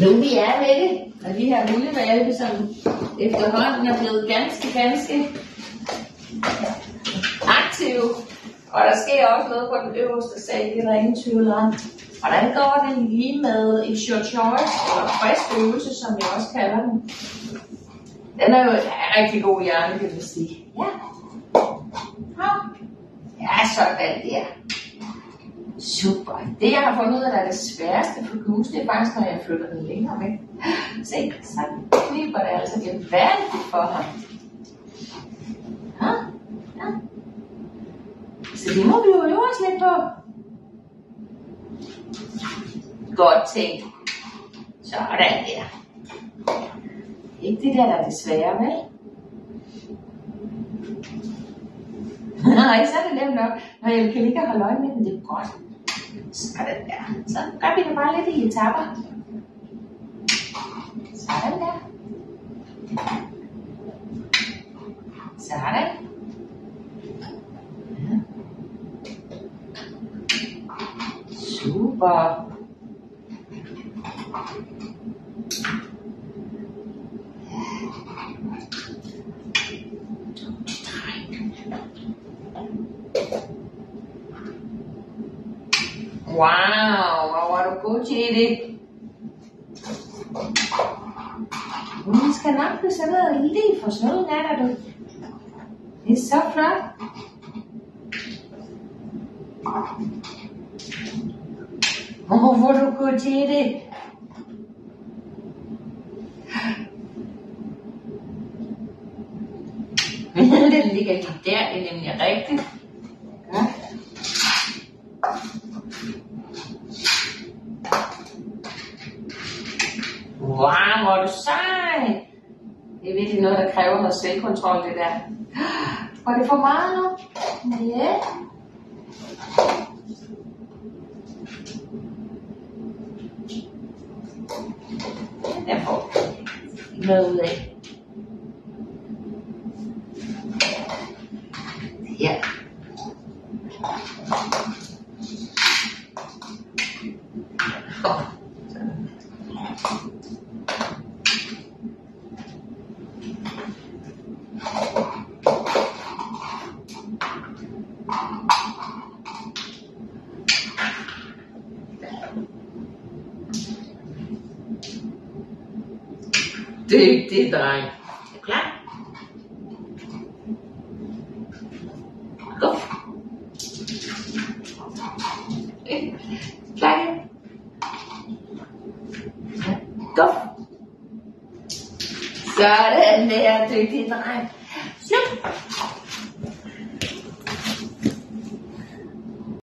Nu vi er med det, og de her hundevalpe, som efterhånden er blevet ganske aktive. Og der sker også noget på den øverste sal, det er der ingen tvivl om. Hvordan går det lige med i short choice, eller frisk øvelse, som jeg også kalder den? Den er jo rigtig god hjernegymnastik. Ja. Ja, sådan der. Super. Det jeg har fundet ud af, der er det sværeste for Goose, det er faktisk, når jeg flytter den længere væk. Se, så kniber det altså gevaldigt for ham. Ja. Så det må vi jo øve os lidt på. Godt tænkt. Sådan der. Ikke det der er det svære, vel? Nej, så er det nemt nok. Når jeg kan ligge og holde øje med den, det er godt. Sådan der. Så gør vi det bare lidt i etapper. Sådan der. Sådan. Ja. Super. Wow, hvor var du god til det. Vi skal nok blive serveret lige for sådan er du. Det er så flot. Hvor var du god til det. Det ligger lige der, det er nemlig rigtigt. Ja. Wow, hvor er du sej! Det er virkelig noget, der kræver noget selvkontrol, det der. Var det for meget nu? Ja. Jeg får noget ud af. Ja. Dygtig dreng. Er du klar? Gå. Klar igen. Gå. Sådan der, dygtig dreng. Slut.